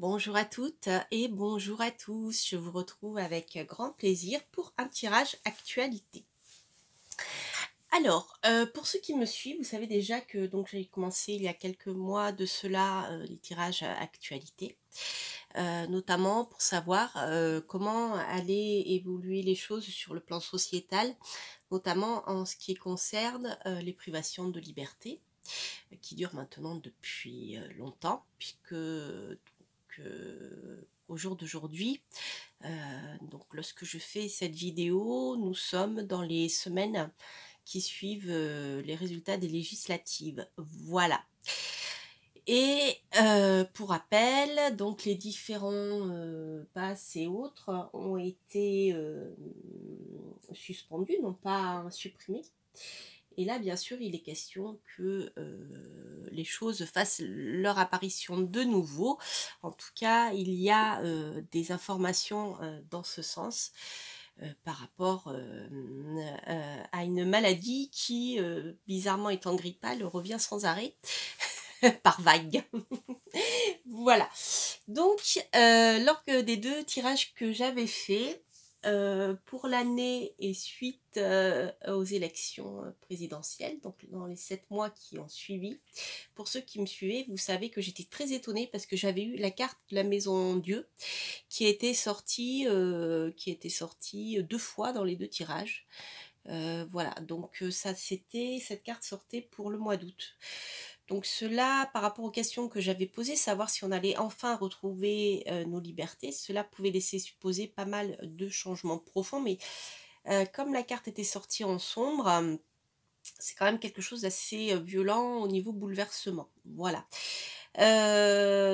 Bonjour à toutes et bonjour à tous. Je vous retrouve avec grand plaisir pour un tirage actualité. Alors, pour ceux qui me suivent, vous savez déjà que donc j'ai commencé il y a quelques mois de cela les tirages actualité, notamment pour savoir comment allaient évoluer les choses sur le plan sociétal, notamment en ce qui concerne les privations de liberté, qui durent maintenant depuis longtemps, puisque au jour d'aujourd'hui, donc lorsque je fais cette vidéo, nous sommes dans les semaines qui suivent les résultats des législatives. Voilà. Et pour rappel, donc les différents passes et autres ont été suspendus, non pas supprimés. Et là, bien sûr, il est question que les choses fassent leur apparition de nouveau. En tout cas, il y a des informations dans ce sens par rapport à une maladie qui, bizarrement étant grippale, revient sans arrêt par vague. Voilà. Donc, lors des deux tirages que j'avais faits, pour l'année et suite aux élections présidentielles, donc dans les 7 mois qui ont suivi, pour ceux qui me suivaient, vous savez que j'étais très étonnée parce que j'avais eu la carte de la Maison Dieu qui était sortie 2 fois dans les 2 tirages. Voilà, donc cette carte sortait pour le mois d'août. Donc cela, par rapport aux questions que j'avais posées, savoir si on allait enfin retrouver nos libertés, cela pouvait laisser supposer pas mal de changements profonds, mais comme la carte était sortie en sombre, c'est quand même quelque chose d'assez violent au niveau bouleversement. Voilà.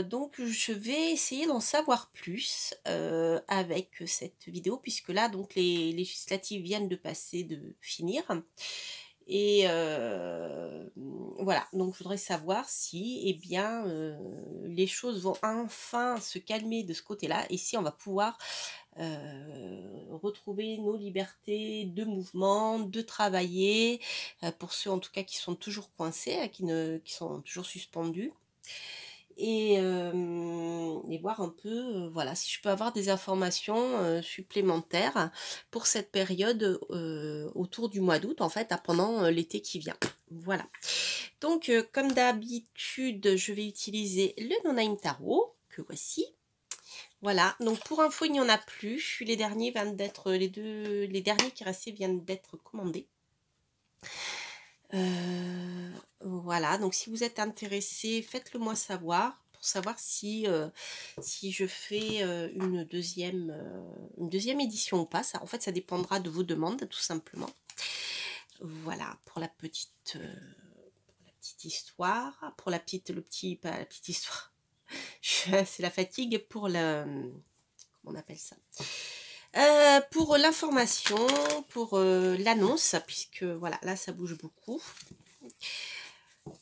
Donc je vais essayer d'en savoir plus avec cette vidéo, puisque là, donc les législatives viennent de finir. Et voilà, donc je voudrais savoir si eh bien, les choses vont enfin se calmer de ce côté-là et si on va pouvoir retrouver nos libertés de mouvement, de travailler, pour ceux en tout cas qui sont toujours coincés, qui sont toujours suspendus. Et voir un peu, voilà, si je peux avoir des informations supplémentaires pour cette période autour du mois d'août, en fait, pendant l'été qui vient. Voilà. Donc, comme d'habitude, je vais utiliser le No-Name Tarot, que voici. Voilà, donc pour info, il n'y en a plus. Les derniers les derniers qui restaient viennent d'être commandés. Voilà, donc si vous êtes intéressé, faites-le moi savoir pour savoir si je fais une deuxième édition ou pas. Ça, en fait, ça dépendra de vos demandes, tout simplement. Voilà, pour la petite histoire, pas la petite histoire. C'est la fatigue pour comment on appelle ça, pour l'information, pour l'annonce, puisque voilà, là ça bouge beaucoup.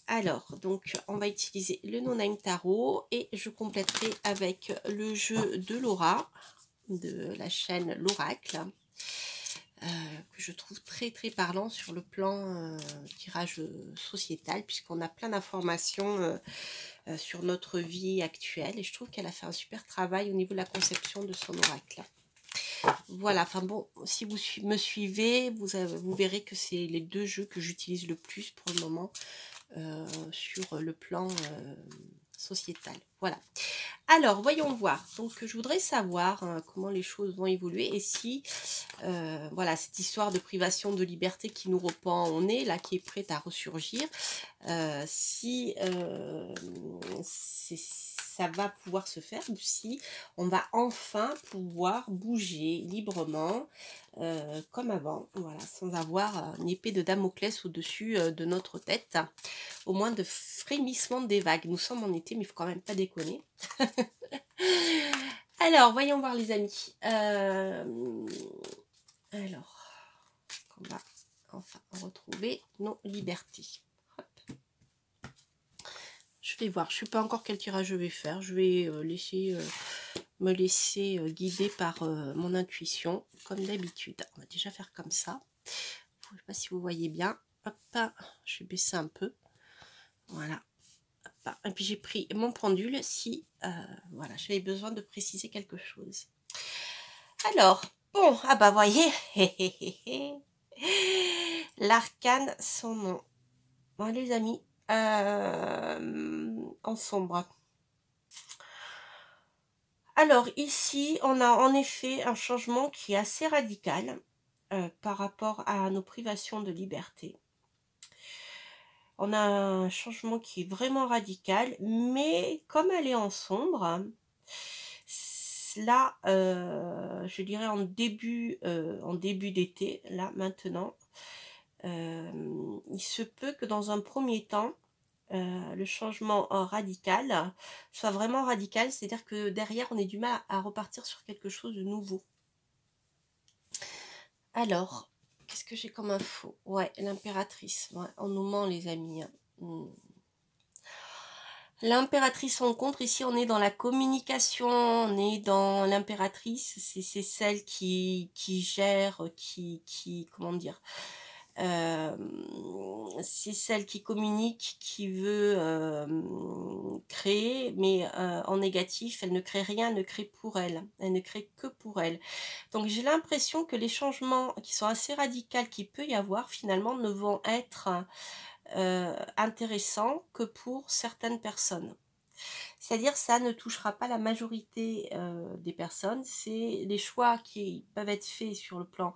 Alors, donc on va utiliser le No-Name Tarot et je compléterai avec le jeu de Laura, de la chaîne L'Oracle, que je trouve très très parlant sur le plan tirage sociétal, puisqu'on a plein d'informations sur notre vie actuelle et je trouve qu'elle a fait un super travail au niveau de la conception de son oracle. Voilà, enfin bon, si vous me suivez, vous verrez que c'est les 2 jeux que j'utilise le plus pour le moment sur le plan sociétal. Voilà. Alors, voyons voir. Donc, je voudrais savoir comment les choses vont évoluer et si, voilà, cette histoire de privation de liberté qui nous repend au nez, là, qui est prête à ressurgir, si ça va pouvoir se faire ou si on va enfin pouvoir bouger librement comme avant, voilà, sans avoir une épée de Damoclès au-dessus de notre tête, au moins de frémissement des vagues. Nous sommes en été, mais il ne faut quand même pas déconner. Alors, voyons voir les amis. Alors, on va enfin retrouver nos libertés. Hop. Je vais voir, je ne sais pas encore quel tirage je vais faire. Je vais me laisser guider par mon intuition, comme d'habitude. On va déjà faire comme ça. Je ne sais pas si vous voyez bien. Hop, je vais baisser un peu. Voilà. Hop. Et puis j'ai pris mon pendule si voilà, j'avais besoin de préciser quelque chose. Alors, bon, ah bah voyez, l'arcane, son nom. Bon les amis, en sombre. Alors ici, on a en effet un changement qui est assez radical par rapport à nos privations de liberté. On a un changement qui est vraiment radical, mais comme elle est en sombre, là, je dirais en début d'été, là maintenant, il se peut que dans un premier temps, le changement radical soit vraiment radical, c'est-à-dire que derrière on ait du mal à repartir sur quelque chose de nouveau. Alors, qu'est-ce que j'ai comme info? Ouais, l'impératrice, ouais, on nous ment les amis, hein. L'impératrice rencontre, ici on est dans la communication, on est dans l'impératrice, c'est celle qui gère, comment dire, c'est celle qui communique, qui veut créer, mais en négatif, elle ne crée rien, elle ne crée pour elle, elle ne crée que pour elle. Donc j'ai l'impression que les changements qui sont assez radicaux qu'il peut y avoir, finalement, ne vont être intéressants que pour certaines personnes. C'est-à-dire ça ne touchera pas la majorité des personnes, c'est les choix qui peuvent être faits sur le plan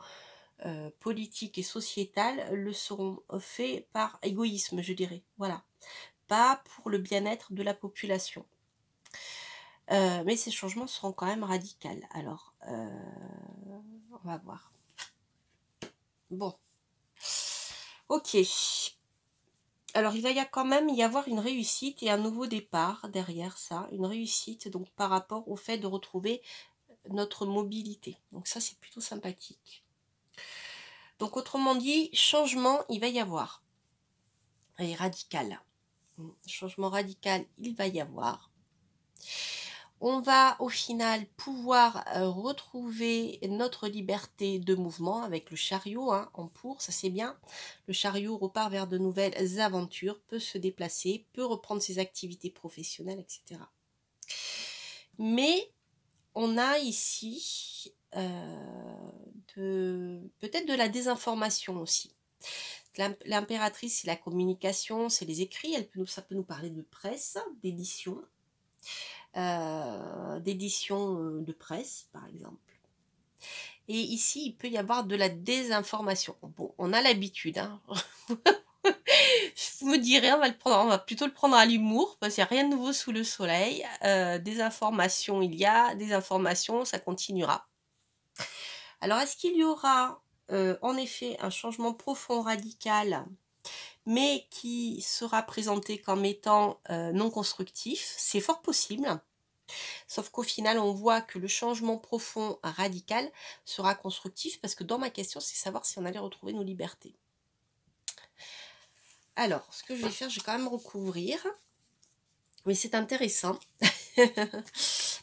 politique et sociétal le seront faits par égoïsme, je dirais, voilà, pas pour le bien-être de la population. Mais ces changements seront quand même radicaux, alors on va voir. Bon, ok. Alors il va quand même y avoir une réussite et un nouveau départ derrière ça, une réussite donc par rapport au fait de retrouver notre mobilité. Donc ça c'est plutôt sympathique. Donc autrement dit, changement il va y avoir. Et radical. Changement radical il va y avoir. On va au final pouvoir retrouver notre liberté de mouvement avec le chariot hein, en pour, ça c'est bien. Le chariot repart vers de nouvelles aventures, peut se déplacer, peut reprendre ses activités professionnelles, etc. Mais on a ici peut-être de la désinformation aussi. L'impératrice, c'est la communication, c'est les écrits, ça peut nous parler de presse, d'édition. De presse par exemple, et ici il peut y avoir de la désinformation. Bon, on a l'habitude hein. Vous me direz, on va plutôt le prendre à l'humour parce qu'il n'y a rien de nouveau sous le soleil. Des informations il y a, des informations ça continuera. Alors est-ce qu'il y aura en effet un changement profond radical mais qui sera présenté comme étant non constructif? C'est fort possible. Sauf qu'au final, on voit que le changement profond, radical, sera constructif, parce que dans ma question, c'est savoir si on allait retrouver nos libertés. Alors, ce que je vais faire, je vais quand même recouvrir, mais c'est intéressant.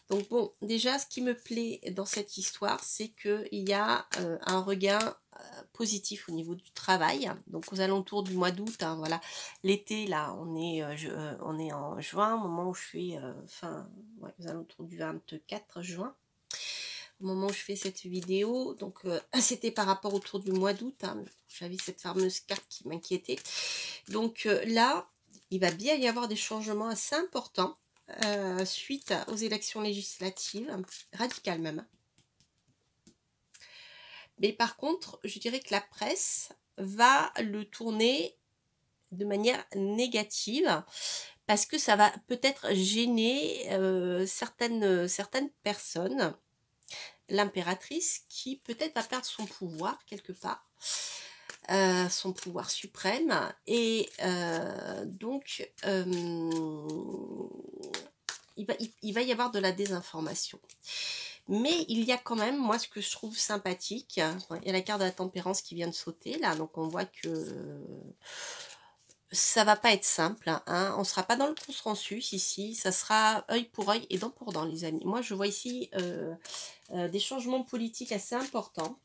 Donc bon, déjà, ce qui me plaît dans cette histoire, c'est qu'il y a un regain positif au niveau du travail. Donc aux alentours du mois d'août, hein, voilà, l'été, là, on est en juin, au moment où je fais, aux alentours du 24 juin, au moment où je fais cette vidéo. Donc c'était par rapport autour du mois d'août, hein, j'avais cette fameuse carte qui m'inquiétait. Donc là, il va bien y avoir des changements assez importants. Suite aux élections législatives, radicales même. Mais par contre, je dirais que la presse va le tourner de manière négative parce que ça va peut-être gêner certaines personnes. L'impératrice qui peut-être va perdre son pouvoir quelque part. Son pouvoir suprême et donc il va y avoir de la désinformation, mais il y a quand même, moi ce que je trouve sympathique, il y a la carte de la tempérance qui vient de sauter là, donc on voit que ça va pas être simple hein. On sera pas dans le consensus ici, ça sera œil pour œil et dent pour dent les amis. Moi je vois ici des changements politiques assez importants.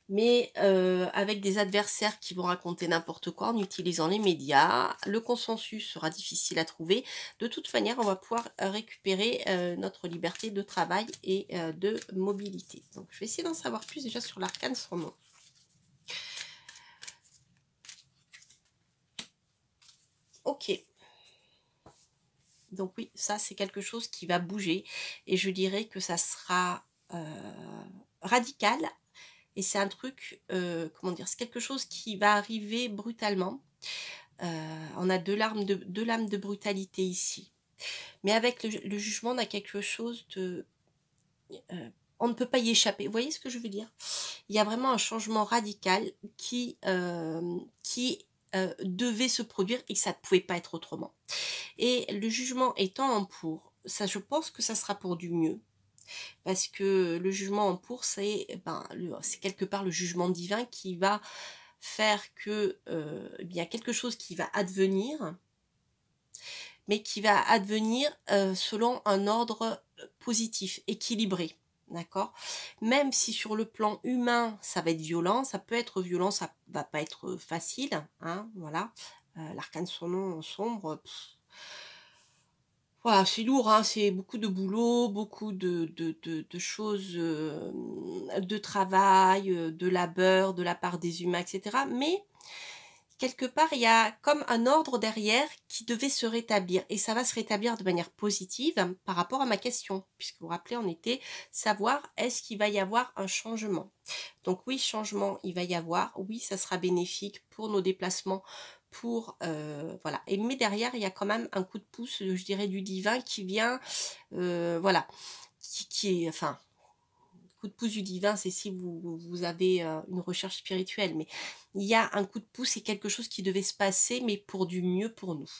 mais avec des adversaires qui vont raconter n'importe quoi en utilisant les médias. Le consensus sera difficile à trouver. De toute manière, on va pouvoir récupérer notre liberté de travail et de mobilité. Donc, je vais essayer d'en savoir plus déjà sur l'arcane son nom. Ok. Donc oui, ça c'est quelque chose qui va bouger et je dirais que ça sera radical et c'est un truc, comment dire, c'est quelque chose qui va arriver brutalement. On a deux lames de brutalité ici. Mais avec le jugement, on a quelque chose de... on ne peut pas y échapper. Vous voyez ce que je veux dire? Il y a vraiment un changement radical qui devait se produire et que ça ne pouvait pas être autrement. Et le jugement étant en pour, ça, je pense que ça sera pour du mieux. Parce que le jugement en pour, c'est c'est quelque part le jugement divin qui va faire que il y a quelque chose qui va advenir, mais qui va advenir selon un ordre positif, équilibré. D'accord? Même si sur le plan humain, ça va être violent, ça peut être violent, ça va pas être facile, hein, voilà. L'arcane son nom sombre, voilà, c'est lourd, hein, c'est beaucoup de boulot, beaucoup de choses, de travail, de labeur de la part des humains, etc. Mais quelque part, il y a comme un ordre derrière qui devait se rétablir. Et ça va se rétablir de manière positive par rapport à ma question. Puisque vous vous rappelez, on était savoir est-ce qu'il va y avoir un changement. Donc oui, changement, il va y avoir. Oui, ça sera bénéfique pour nos déplacements. Pour voilà. Et mais derrière, il y a quand même un coup de pouce, je dirais, du divin qui vient, voilà, qui est, enfin, coup de pouce du divin, c'est si vous avez une recherche spirituelle, mais il y a un coup de pouce, c'est quelque chose qui devait se passer, mais pour du mieux pour nous.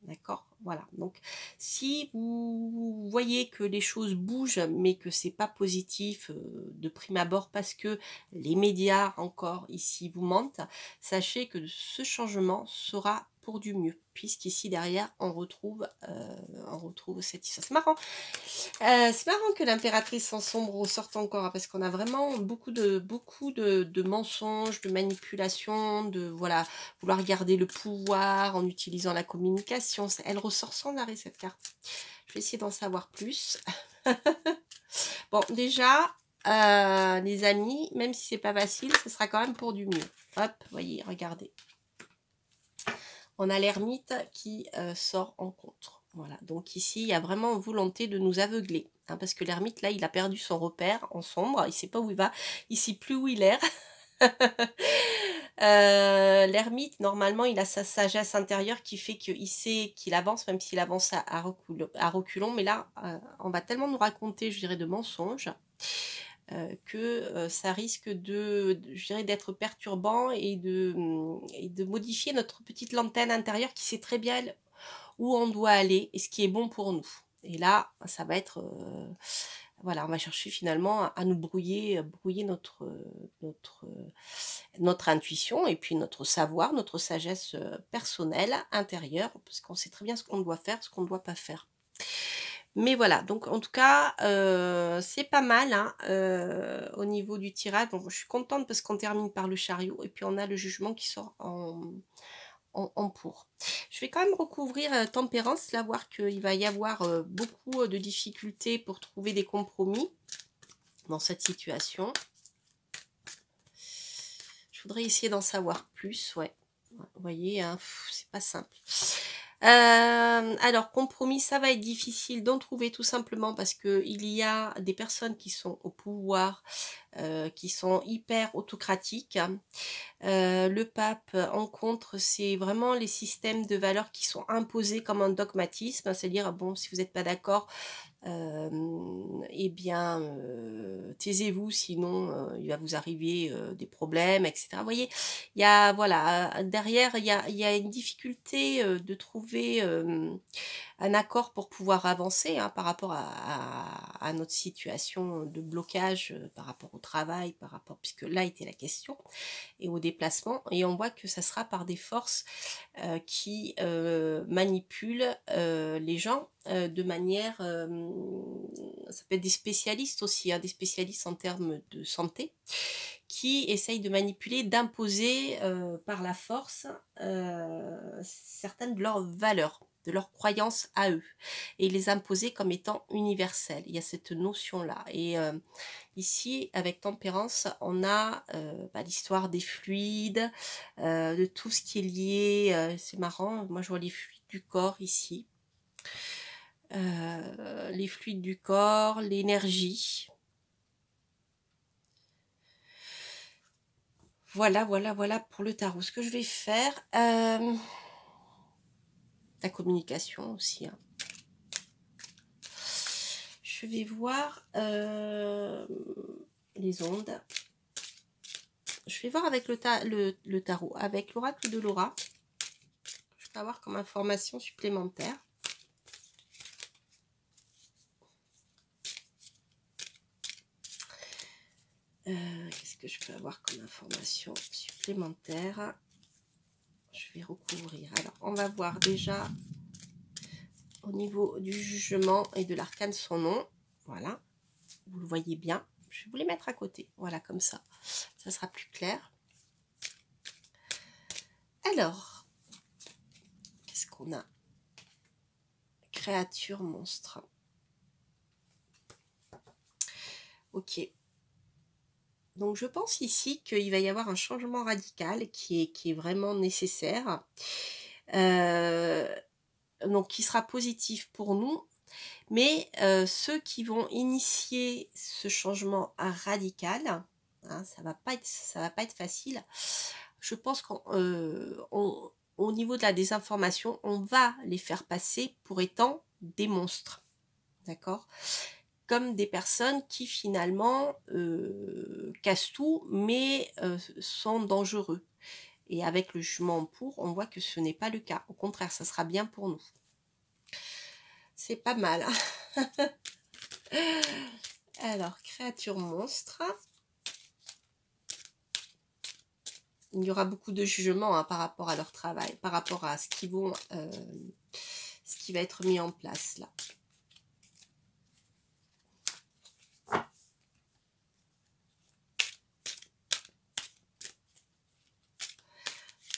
D'accord? Voilà. Donc, si vous voyez que les choses bougent, mais que c'est pas positif de prime abord parce que les médias encore ici vous mentent, sachez que ce changement sera pour du mieux, puisqu'ici derrière on retrouve cette histoire. C'est marrant que l'impératrice en sombre ressorte encore, hein, parce qu'on a vraiment beaucoup de mensonges, de manipulations, de voilà, vouloir garder le pouvoir en utilisant la communication. Elle ressort sans arrêt cette carte. Je vais essayer d'en savoir plus. Bon, déjà, les amis, même si c'est pas facile, ce sera quand même pour du mieux. Hop, voyez, regardez. On a l'ermite qui sort en contre. Voilà, donc ici, il y a vraiment volonté de nous aveugler. Hein, parce que l'ermite, là, il a perdu son repère en sombre. Il ne sait pas où il va. Il ne sait plus où il est. L'ermite, normalement, il a sa sagesse intérieure qui fait qu'il sait qu'il avance, même s'il avance à reculons. Mais là, on va tellement nous raconter, je dirais, de mensonges. Que ça risque je dirais, d'être perturbant et de modifier notre petite lanterne intérieure qui sait très bien où on doit aller et ce qui est bon pour nous. Et là, ça va être... voilà, on va chercher finalement à nous brouiller notre intuition et puis notre savoir, notre sagesse personnelle, intérieure, parce qu'on sait très bien ce qu'on doit faire, ce qu'on ne doit pas faire. Mais voilà, donc en tout cas, c'est pas mal hein, au niveau du tirage. Bon, je suis contente parce qu'on termine par le chariot et puis on a le jugement qui sort en pour. Je vais quand même recouvrir tempérance, là, voir qu'il va y avoir beaucoup de difficultés pour trouver des compromis dans cette situation. Je voudrais essayer d'en savoir plus, ouais. Vous voyez, hein, c'est pas simple. Alors, compromis, ça va être difficile d'en trouver tout simplement parce qu'il y a des personnes qui sont au pouvoir, qui sont hyper autocratiques. Le pape en contre, c'est vraiment les systèmes de valeurs qui sont imposés comme un dogmatisme, c'est-à-dire, bon, si vous n'êtes pas d'accord, eh bien, taisez-vous, sinon il va vous arriver des problèmes, etc. Vous voyez, il y a, voilà, derrière, il y a une difficulté de trouver un accord pour pouvoir avancer hein, par rapport à notre situation de blocage, par rapport au travail, par rapport, puisque là était la question, et au déplacement, et on voit que ça sera par des forces qui manipulent les gens de manière ça peut être des spécialistes aussi, hein, des spécialistes en termes de santé, qui essayent de manipuler, d'imposer par la force certaines de leurs valeurs, de leurs croyances à eux, et les imposer comme étant universelles. Il y a cette notion-là. Et ici, avec Tempérance, on a l'histoire des fluides, de tout ce qui est lié, c'est marrant, moi je vois les fluides du corps ici, les fluides du corps, l'énergie. Voilà, voilà, voilà pour le tarot. Ce que je vais faire, la communication aussi, hein. Je vais voir les ondes. Je vais voir avec le tarot, avec l'oracle de Laura. Je peux avoir comme information supplémentaire. Qu'est-ce que je peux avoir comme information supplémentaire? Je vais recouvrir. Alors, on va voir déjà au niveau du jugement et de l'arcane son nom. Voilà, vous le voyez bien. Je vais vous les mettre à côté. Voilà, comme ça. Ça sera plus clair. Alors, qu'est-ce qu'on a? Créature, monstre. Ok. Donc, je pense ici qu'il va y avoir un changement radical qui est vraiment nécessaire. Donc, qui sera positif pour nous. Mais ceux qui vont initier ce changement radical, hein, ça va pas être facile. Je pense qu'au niveau de la désinformation, on va les faire passer pour étant des monstres, d'accord? Comme des personnes qui finalement cassent tout, mais sont dangereux. Et avec le jugement pour, on voit que ce n'est pas le cas. Au contraire, ça sera bien pour nous. C'est pas mal. Alors, créature monstre. Il y aura beaucoup de jugements, hein, par rapport à leur travail, par rapport à ce qui va être mis en place là.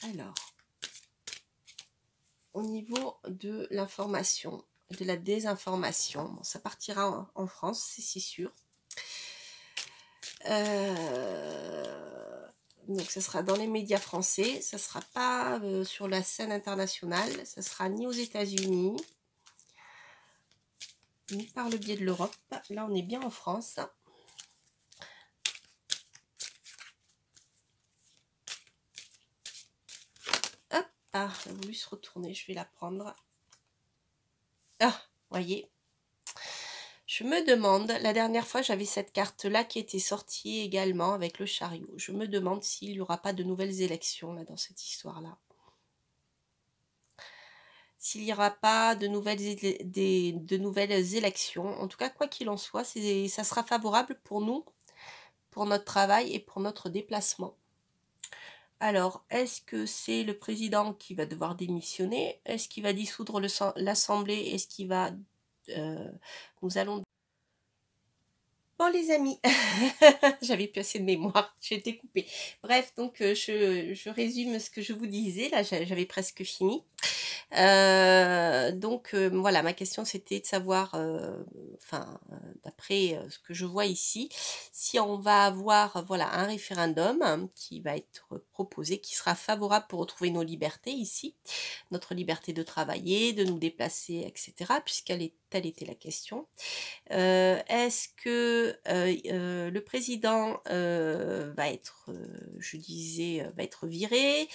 Alors, au niveau de l'information, de la désinformation, bon, ça partira en France, c'est sûr. Donc, ça sera dans les médias français, ça ne sera pas sur la scène internationale, ça sera ni aux États-Unis, ni par le biais de l'Europe. Là, on est bien en France. Hop, ah, elle a voulu se retourner, je vais la prendre. Ah, voyez. Je me demande, la dernière fois, j'avais cette carte-là qui était sortie également avec le chariot. Je me demande s'il n'y aura pas de nouvelles élections là dans cette histoire-là. S'il n'y aura pas de nouvelles élections. En tout cas, quoi qu'il en soit, ça sera favorable pour nous, pour notre travail et pour notre déplacement. Alors, est-ce que c'est le président qui va devoir démissionner? Est-ce qu'il va dissoudre l'Assemblée? Est-ce qu'il va... nous allons... Bon les amis, j'avais plus assez de mémoire, j'ai été coupée. Bref, donc je résume ce que je vous disais, là j'avais presque fini. Donc voilà, ma question c'était de savoir, d'après ce que je vois ici, si on va avoir voilà un référendum, hein, qui va être proposé, qui sera favorable pour retrouver nos libertés ici, notre liberté de travailler, de nous déplacer, etc. Telle était la question. Est-ce que le président va être, je disais, va être viré?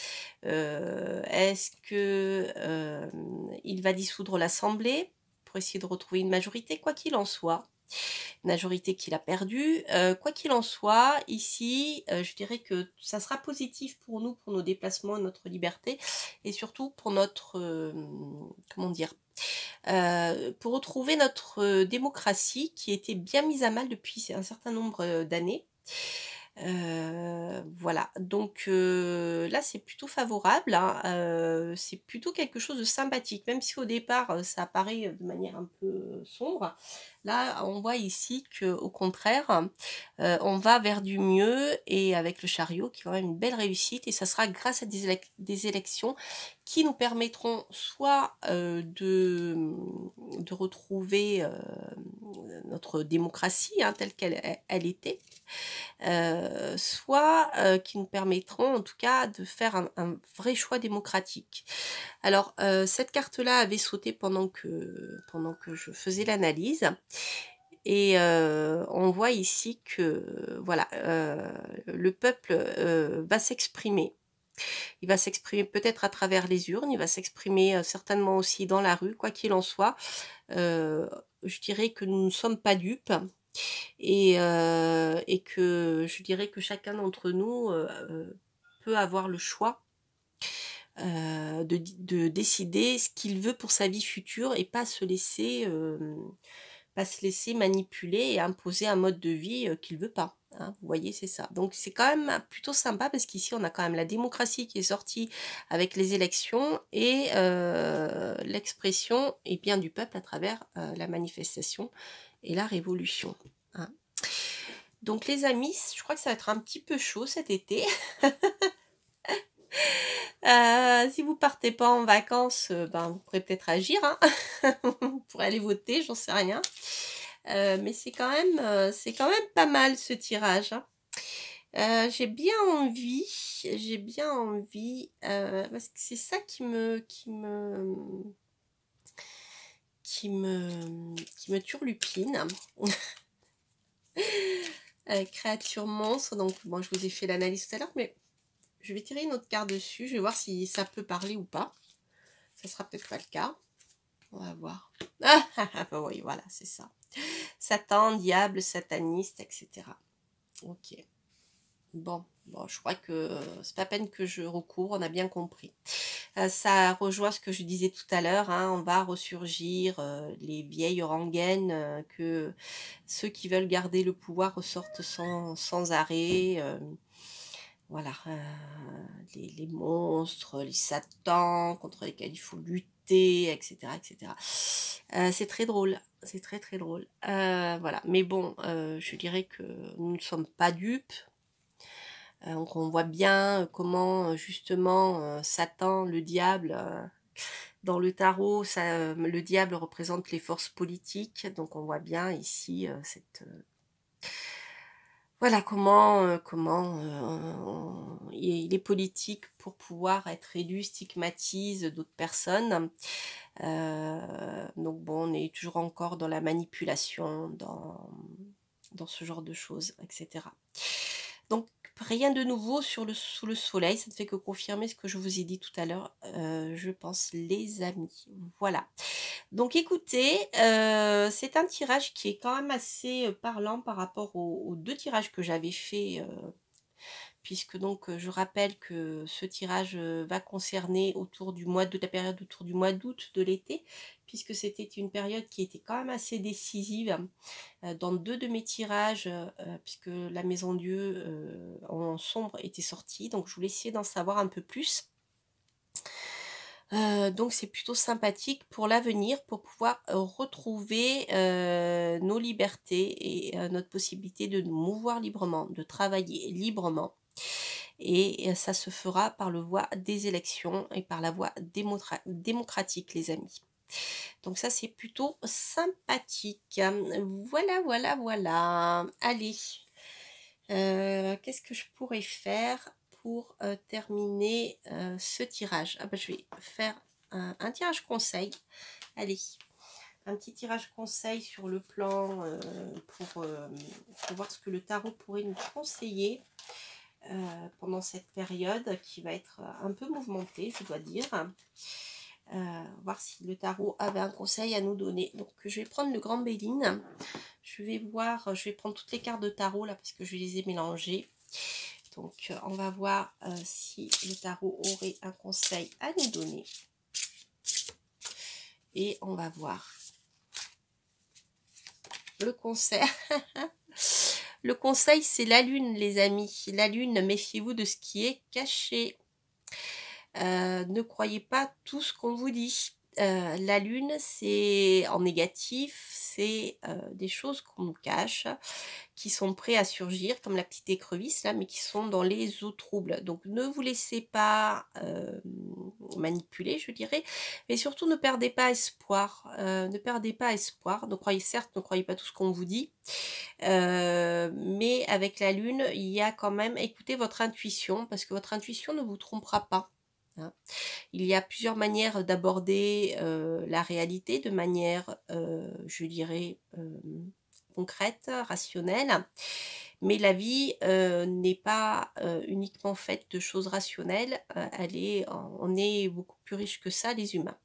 Est-ce que il va dissoudre l'Assemblée pour essayer de retrouver une majorité? Quoi qu'il en soit, une majorité qu'il a perdue. Quoi qu'il en soit, ici, je dirais que ça sera positif pour nous, pour nos déplacements, notre liberté, et surtout pour notre, comment dire, pour retrouver notre démocratie qui était bien mise à mal depuis un certain nombre d'années. Voilà, donc là, c'est plutôt favorable, hein, c'est plutôt quelque chose de sympathique, même si au départ, ça apparaît de manière un peu sombre. Là, on voit ici qu'au contraire, on va vers du mieux et avec le chariot qui est quand même une belle réussite et ça sera grâce à des élections qui nous permettront soit de retrouver notre démocratie hein, telle qu'elle était, soit qui nous permettront en tout cas de faire un vrai choix démocratique. Alors cette carte-là avait sauté pendant que je faisais l'analyse et on voit ici que voilà, le peuple va s'exprimer. Il va s'exprimer peut-être à travers les urnes, il va s'exprimer certainement aussi dans la rue, quoi qu'il en soit. Je dirais que nous ne sommes pas dupes et que je dirais que chacun d'entre nous peut avoir le choix de décider ce qu'il veut pour sa vie future et pas se laisser manipuler et imposer un mode de vie qu'il veut pas. Hein, vous voyez, c'est ça. Donc c'est quand même plutôt sympa parce qu'ici on a quand même la démocratie qui est sortie avec les élections et l'expression est bien du peuple à travers la manifestation et la révolution. Hein. Donc les amis, je crois que ça va être un petit peu chaud cet été. Si vous partez pas en vacances, ben, vous pourrez peut-être agir, hein. Vous pourrez aller voter, j'en sais rien. Mais c'est quand même pas mal ce tirage. Hein. J'ai bien envie, parce que c'est ça qui me turlupine. Créature monstre, donc bon, je vous ai fait l'analyse tout à l'heure, mais je vais tirer une autre carte dessus, je vais voir si ça peut parler ou pas. Ça sera peut-être pas le cas. On va voir. Ah, bah oui, voilà, c'est ça. Satan, diable, sataniste, etc. Ok. Bon, je crois que c'est pas peine que je recouvre, on a bien compris. Ça rejoint ce que je disais tout à l'heure, hein, on va ressurgir les vieilles rengaines, que ceux qui veulent garder le pouvoir ressortent sans arrêt. Voilà, les monstres, les satans contre lesquels il faut lutter, etc. etc. C'est très drôle, c'est très très drôle. Voilà, mais bon, je dirais que nous ne sommes pas dupes. Donc on voit bien comment justement Satan, le diable, dans le tarot, le diable représente les forces politiques. Donc on voit bien ici voilà comment les politiques, pour pouvoir être élus, stigmatisent d'autres personnes. Donc bon, on est toujours encore dans la manipulation, dans ce genre de choses, etc. Donc rien de nouveau sous le soleil, ça ne fait que confirmer ce que je vous ai dit tout à l'heure, je pense les amis. Voilà. Donc écoutez, c'est un tirage qui est quand même assez parlant par rapport aux deux tirages que j'avais fait, puisque donc je rappelle que ce tirage va concerner la période autour du mois d'août de l'été, puisque c'était une période qui était quand même assez décisive dans deux de mes tirages, puisque la Maison Dieu en sombre était sortie, donc je voulais essayer d'en savoir un peu plus. Donc c'est plutôt sympathique pour l'avenir, pour pouvoir retrouver nos libertés et notre possibilité de nous mouvoir librement, de travailler librement. Et ça se fera par la voie des élections et par la voie démocratique, les amis. Donc ça, c'est plutôt sympathique. Voilà, voilà, voilà. Allez, qu'est-ce que je pourrais faire pour terminer ce tirage? Ah bah, je vais faire un tirage conseil. Allez, un petit tirage conseil sur le plan pour voir ce que le tarot pourrait nous conseiller pendant cette période qui va être un peu mouvementée, je dois dire. Voir si le tarot avait un conseil à nous donner. Donc je vais prendre le grand Béline. Je vais prendre toutes les cartes de tarot là parce que je les ai mélangées. Donc on va voir si le tarot aurait un conseil à nous donner. Et on va voir le conseil. Le conseil, c'est la lune, les amis. La lune, méfiez-vous de ce qui est caché. Ne croyez pas tout ce qu'on vous dit. La lune, c'est en négatif, c'est des choses qu'on nous cache, qui sont prêts à surgir, comme la petite écrevisse là, mais qui sont dans les eaux troubles. Donc ne vous laissez pas manipuler, je dirais, mais surtout ne perdez pas espoir. Ne perdez pas espoir. Certes, ne croyez pas tout ce qu'on vous dit, mais avec la lune, il y a quand même, écoutez votre intuition, parce que votre intuition ne vous trompera pas. Hein. Il y a plusieurs manières d'aborder la réalité, de manière, je dirais, concrète, rationnelle. Mais la vie n'est pas uniquement faite de choses rationnelles, on est beaucoup plus riche que ça, les humains.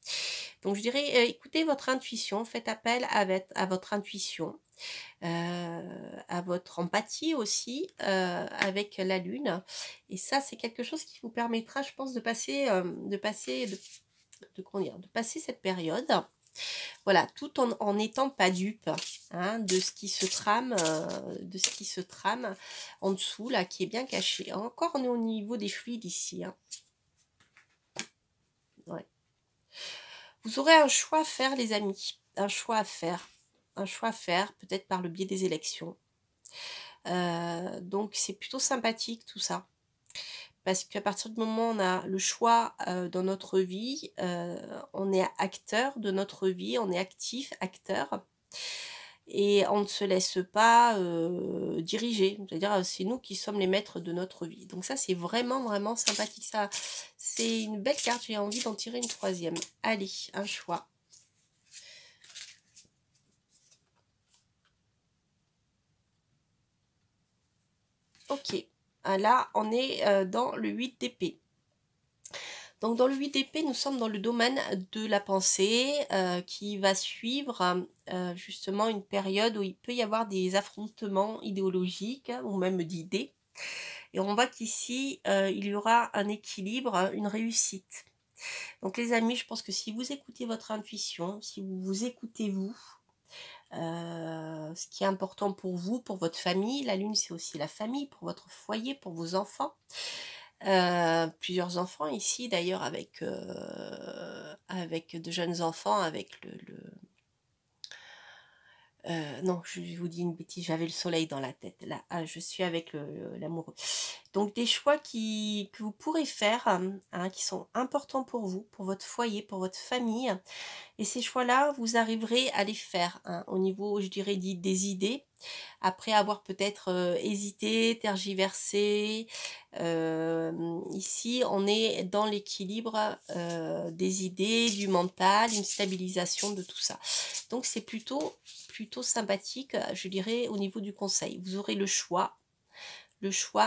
Donc je dirais, écoutez votre intuition, faites appel à votre intuition, à votre empathie aussi avec la lune. Et ça, c'est quelque chose qui vous permettra, je pense, de passer cette période. Voilà, tout en n'étant pas dupe hein, de ce qui se trame, en dessous là, qui est bien caché. Encore, on est au niveau des fluides ici. Hein. Ouais. Vous aurez un choix à faire, les amis. Un choix à faire. Un choix à faire, peut-être par le biais des élections. Donc c'est plutôt sympathique tout ça. Parce qu'à partir du moment où on a le choix dans notre vie, on est acteur de notre vie, on est actif, acteur. Et on ne se laisse pas diriger. C'est-à-dire, c'est nous qui sommes les maîtres de notre vie. Donc ça, c'est vraiment, vraiment sympathique. Ça, c'est une belle carte. J'ai envie d'en tirer une troisième. Allez, un choix. Ok. Là, on est dans le 8 d'épée. Donc dans le 8 d'épée, nous sommes dans le domaine de la pensée qui va suivre justement une période où il peut y avoir des affrontements idéologiques hein, ou même d'idées. Et on voit qu'ici, il y aura un équilibre, une réussite. Donc les amis, je pense que si vous écoutez votre intuition, si vous vous écoutez vous, ce qui est important pour vous, pour votre famille, la lune c'est aussi la famille, pour votre foyer, pour vos enfants. Plusieurs enfants ici d'ailleurs avec de jeunes enfants avec non je vous dis une bêtise, j'avais le soleil dans la tête là, je suis avec l'amoureux. Donc des choix que vous pourrez faire hein, qui sont importants pour vous, pour votre foyer, pour votre famille. Et ces choix-là, vous arriverez à les faire hein, au niveau, je dirais, des idées, après avoir peut-être hésité, tergiversé. Ici, on est dans l'équilibre des idées, du mental, une stabilisation de tout ça. Donc, c'est plutôt sympathique, je dirais, au niveau du conseil. Vous aurez le choix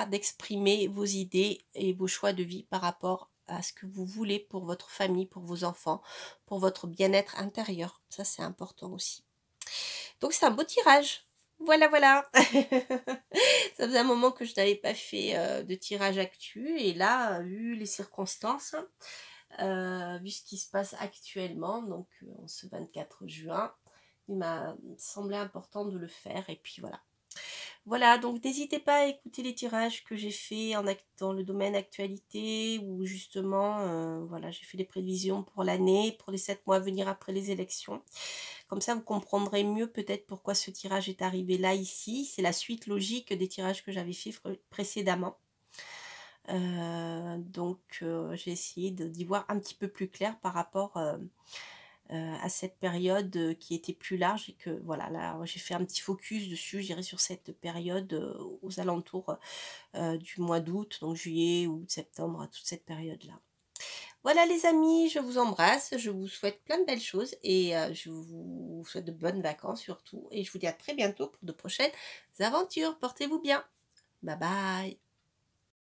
d'exprimer vos idées et vos choix de vie par rapport à ce que vous voulez pour votre famille, pour vos enfants, pour votre bien-être intérieur. Ça, c'est important aussi. Donc, c'est un beau tirage. Voilà, voilà. Ça faisait un moment que je n'avais pas fait de tirage actu. Et là, vu les circonstances, vu ce qui se passe actuellement, donc en ce 24 juin, il m'a semblé important de le faire. Et puis voilà. Voilà, donc n'hésitez pas à écouter les tirages que j'ai fait dans le domaine actualité, où justement, voilà, j'ai fait les prévisions pour l'année, pour les 7 mois à venir après les élections. Comme ça, vous comprendrez mieux peut-être pourquoi ce tirage est arrivé là, ici. C'est la suite logique des tirages que j'avais fait précédemment. J'ai essayé d'y voir un petit peu plus clair par rapport à cette période qui était plus large et que voilà, là j'ai fait un petit focus dessus, je dirais sur cette période aux alentours du mois d'août, donc juillet, août, septembre, toute cette période-là. Voilà les amis, je vous embrasse, je vous souhaite plein de belles choses et je vous souhaite de bonnes vacances surtout et je vous dis à très bientôt pour de prochaines aventures. Portez-vous bien. Bye bye.